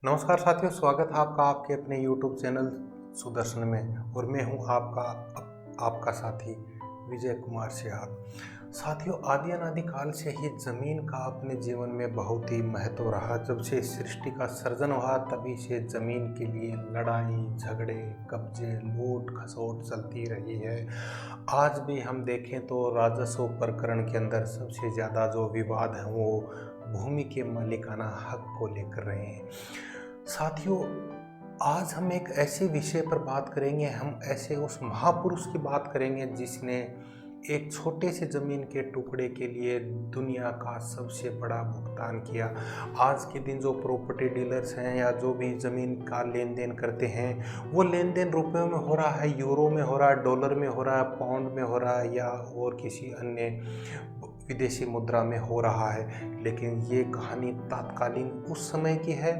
नमस्कार साथियों, स्वागत है आपका आपके अपने YouTube चैनल सुदर्शन में। और मैं हूं आपका साथी विजय कुमार सिहाग। साथियों, आदि अनादि काल से ही जमीन का अपने जीवन में बहुत ही महत्व रहा। जब से सृष्टि का सर्जन हुआ तभी से जमीन के लिए लड़ाई झगड़े कब्जे लूट खसोट चलती रही है। आज भी हम देखें तो राजस्व प्रकरण के अंदर सबसे ज़्यादा जो विवाद है वो भूमि के मालिकाना हक को लेकर रहे हैं। साथियों, आज हम एक ऐसे विषय पर बात करेंगे। हम ऐसे उस महापुरुष की बात करेंगे जिसने एक छोटे से ज़मीन के टुकड़े के लिए दुनिया का सबसे बड़ा भुगतान किया। आज के दिन जो प्रॉपर्टी डीलर्स हैं या जो भी ज़मीन का लेन देन करते हैं, वो लेन देन रुपयों में हो रहा है, यूरो में हो रहा है, डॉलर में हो रहा है, पाउंड में हो रहा है या और किसी अन्य विदेशी मुद्रा में हो रहा है। लेकिन ये कहानी तात्कालीन उस समय की है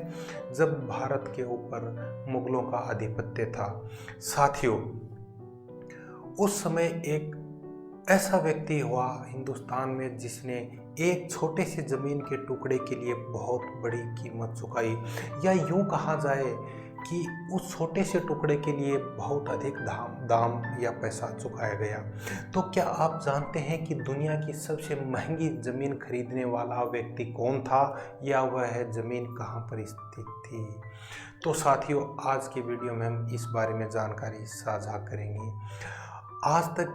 जब भारत के ऊपर मुगलों का आधिपत्य था। साथियों, उस समय एक ऐसा व्यक्ति हुआ हिंदुस्तान में जिसने एक छोटे से ज़मीन के टुकड़े के लिए बहुत बड़ी कीमत चुकाई, या यूं कहा जाए कि उस छोटे से टुकड़े के लिए बहुत अधिक दाम या पैसा चुकाया गया। तो क्या आप जानते हैं कि दुनिया की सबसे महंगी ज़मीन खरीदने वाला व्यक्ति कौन था, या वह ज़मीन कहाँ पर स्थित थी? तो साथियों, आज के वीडियो में हम इस बारे में जानकारी साझा करेंगे। आज तक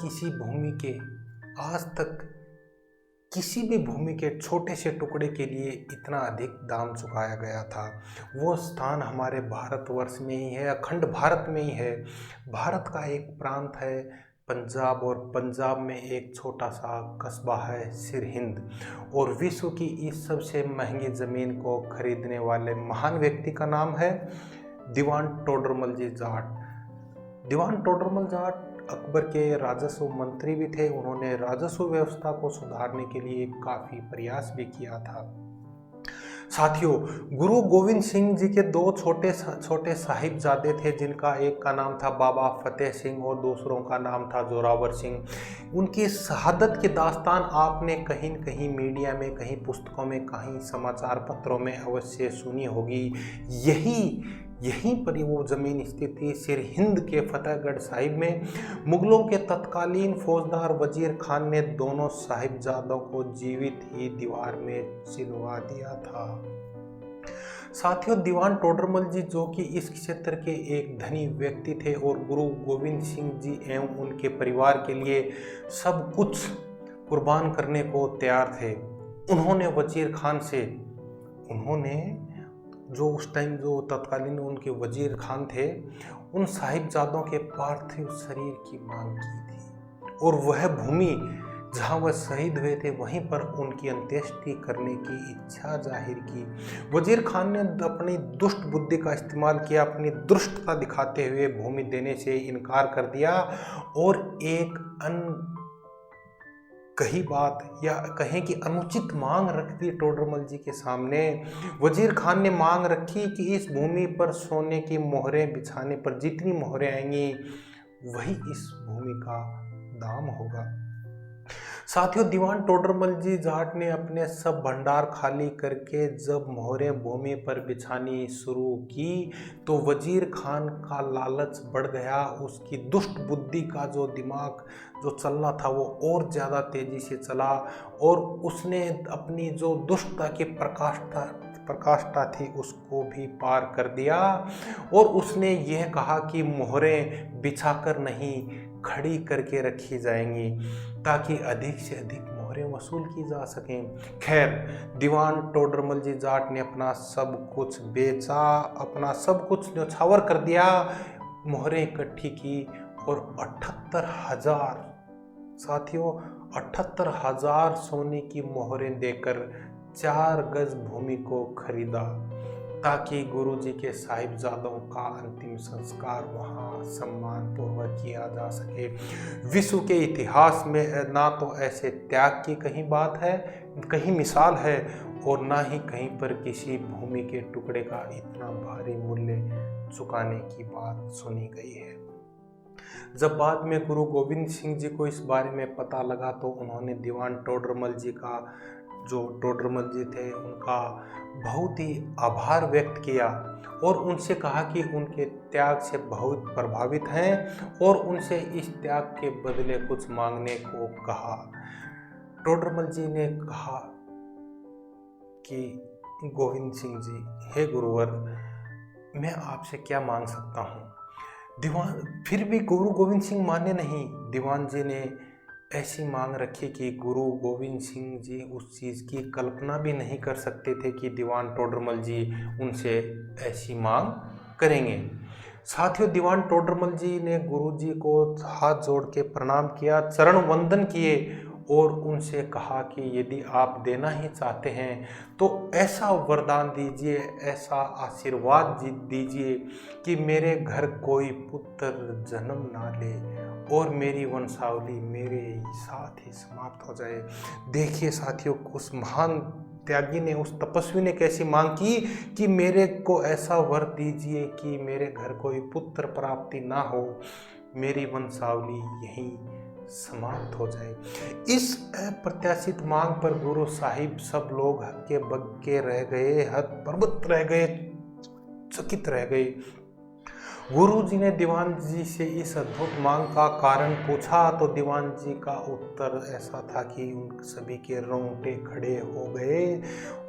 किसी भी भूमि के छोटे से टुकड़े के लिए इतना अधिक दाम चुकाया गया था। वो स्थान हमारे भारतवर्ष में ही है, अखंड भारत में ही है। भारत का एक प्रांत है पंजाब, और पंजाब में एक छोटा सा कस्बा है सिरहिंद। और विश्व की इस सबसे महंगी ज़मीन को खरीदने वाले महान व्यक्ति का नाम है दीवान टोडरमल जी जाट। दीवान टोडरमल जाट अकबर के राजस्व मंत्री भी थे। उन्होंने राजस्व व्यवस्था को सुधारने के लिए काफ़ी प्रयास भी किया था। साथियों, गुरु गोविंद सिंह जी के दो छोटे साहिबजादे थे, जिनका एक का नाम था बाबा फतेह सिंह और दूसरों का नाम था जोरावर सिंह। उनकी शहादत की दास्तान आपने कहीं न कहीं मीडिया में, कहीं पुस्तकों में, कहीं समाचार पत्रों में अवश्य सुनी होगी। यहीं पर वो ज़मीन स्थित थी सिरहिंद के फतेहगढ़ साहिब में। मुगलों के तत्कालीन फौजदार वजीर खान ने दोनों साहिबजादों को जीवित ही दीवार में चिनवा दिया था। साथियों, दीवान टोडरमल जी जो कि इस क्षेत्र के एक धनी व्यक्ति थे और गुरु गोविंद सिंह जी एवं उनके परिवार के लिए सब कुछ कुर्बान करने को तैयार थे। उन्होंने वजीर खान से जो उस टाइम जो तत्कालीन उनके वजीर खान थे, उन साहिबजादों के पार्थिव शरीर की मांग की थी, और वह भूमि जहां वह शहीद हुए थे वहीं पर उनकी अंत्येष्टि करने की इच्छा जाहिर की। वजीर खान ने अपनी दुष्ट बुद्धि का इस्तेमाल किया, अपनी दुष्टता दिखाते हुए भूमि देने से इनकार कर दिया, और एक कही बात या कहें कि अनुचित मांग रख दी टोडरमल जी के सामने। वजीर खान ने मांग रखी कि इस भूमि पर सोने की मोहरें बिछाने पर जितनी मोहरें आएंगी वही इस भूमि का दाम होगा। साथियों, दीवान टोडरमल जी जाट ने अपने सब भंडार खाली करके जब मोहरें भूमि पर बिछानी शुरू की तो वजीर खान का लालच बढ़ गया। उसकी दुष्ट बुद्धि का जो दिमाग जो चलना था वो और ज़्यादा तेज़ी से चला, और उसने अपनी जो दुष्टता की प्रकाष्ठा थी उसको भी पार कर दिया, और उसने यह कहा कि मोहरें बिछाकर नहीं खड़ी करके रखी जाएंगी ताकि अधिक से अधिक मोहरें वसूल की जा सकें। खैर, दीवान टोडरमल जी जाट ने अपना सब कुछ बेचा, अपना सब कुछ न्यौछावर कर दिया, मोहरें इकट्ठी की और 78,000 साथियों 78,000 सोने की मोहरें देकर 4 गज भूमि को खरीदा ताकि गुरुजी के साहिबजादों का अंतिम संस्कार वहाँ सम्मानपूर्वक किया जा सके। विश्व के इतिहास में ना तो ऐसे त्याग की कहीं बात है, कहीं मिसाल है, और ना ही कहीं पर किसी भूमि के टुकड़े का इतना भारी मूल्य चुकाने की बात सुनी गई है। जब बाद में गुरु गोविंद सिंह जी को इस बारे में पता लगा तो उन्होंने दीवान टोडरमल जी का जो टोडरमल जी थे उनका बहुत ही आभार व्यक्त किया और उनसे कहा कि उनके त्याग से बहुत प्रभावित हैं और उनसे इस त्याग के बदले कुछ मांगने को कहा। टोडरमल जी ने कहा कि गोविंद सिंह जी, हे गुरुवर, मैं आपसे क्या मांग सकता हूँ। दीवान फिर भी गुरु गोविंद सिंह माने नहीं। दीवान जी ने ऐसी मांग रखी कि गुरु गोविंद सिंह जी उस चीज़ की कल्पना भी नहीं कर सकते थे कि दीवान टोडरमल जी उनसे ऐसी मांग करेंगे। साथियों, दीवान टोडरमल जी ने गुरु जी को हाथ जोड़ के प्रणाम किया, चरण वंदन किए और उनसे कहा कि यदि आप देना ही चाहते हैं तो ऐसा वरदान दीजिए, ऐसा आशीर्वाद दीजिए कि मेरे घर कोई पुत्र जन्म ना ले और मेरी वंशावली मेरे साथ ही समाप्त हो जाए। देखिए साथियों, उस महान त्यागी ने, उस तपस्वी ने कैसी मांग की कि मेरे को ऐसा वर दीजिए कि मेरे घर कोई पुत्र प्राप्ति ना हो, मेरी वंशावली यहीं समाप्त हो जाए। इस अप्रत्याशित मांग पर गुरु साहिब सब लोग हक्के बक्के रह गए, हतप्रभ रह गए, चकित रह गए। गुरु जी ने दीवान जी से इस अद्भुत मांग का कारण पूछा तो दीवान जी का उत्तर ऐसा था कि उन सभी के रोंगटे खड़े हो गए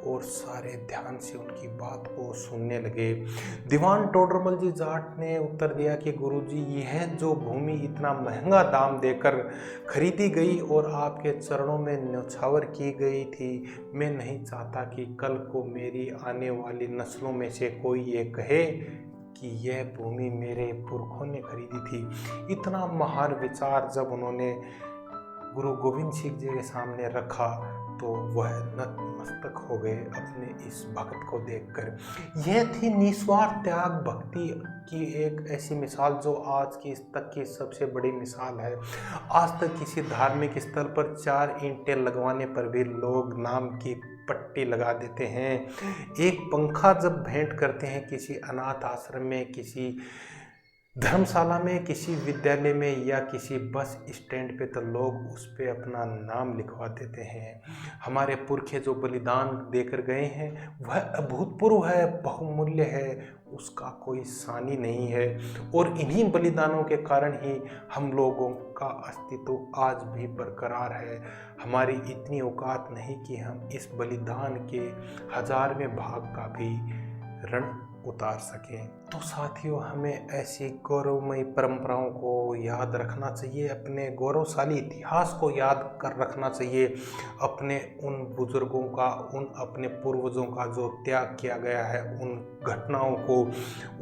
और सारे ध्यान से उनकी बात को सुनने लगे। दीवान टोडरमल जी जाट ने उत्तर दिया कि गुरु जी, यह जो भूमि इतना महंगा दाम देकर खरीदी गई और आपके चरणों में न्यौछावर की गई थी, मैं नहीं चाहता कि कल को मेरी आने वाली नस्लों में से कोई ये कहे कि यह भूमि मेरे पुरखों ने खरीदी थी। इतना महान विचार जब उन्होंने गुरु गोविंद सिंह जी के सामने रखा तो वह नतमस्तक हो गए अपने इस भक्त को देखकर। यह थी निस्वार्थ त्याग भक्ति की एक ऐसी मिसाल जो आज की तक की सबसे बड़ी मिसाल है। आज तक किसी धार्मिक स्थल पर 4 ईंटें लगवाने पर भी लोग नाम की पट्टी लगा देते हैं। एक पंखा जब भेंट करते हैं किसी अनाथ आश्रम में, किसी धर्मशाला में, किसी विद्यालय में या किसी बस स्टैंड पे, तो लोग उस पे अपना नाम लिखवा देते हैं। हमारे पुरखे जो बलिदान देकर गए हैं वह अभूतपूर्व है, बहुमूल्य है, उसका कोई सानी नहीं है और इन्हीं बलिदानों के कारण ही हम लोगों का अस्तित्व आज भी बरकरार है। हमारी इतनी औकात नहीं कि हम इस बलिदान के 1000वें भाग का भी ऋण उतार सकें। तो साथियों, हमें ऐसी गौरवमयी परंपराओं को याद रखना चाहिए, अपने गौरवशाली इतिहास को याद कर रखना चाहिए, अपने उन बुजुर्गों का, उन अपने पूर्वजों का जो त्याग किया गया है, उन घटनाओं को,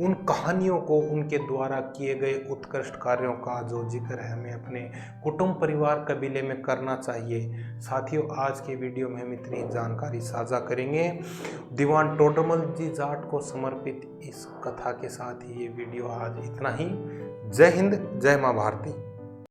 उन कहानियों को, उनके द्वारा किए गए उत्कृष्ट कार्यों का जो जिक्र है हमें अपने कुटुंब, परिवार, कबीले में करना चाहिए। साथियों, आज के वीडियो में हम इतनी जानकारी साझा करेंगे। दीवान टोडरमल जी जाट को समर्पित इस कथा के साथ ही ये वीडियो आज इतना ही। जय हिंद, जय मां भारती।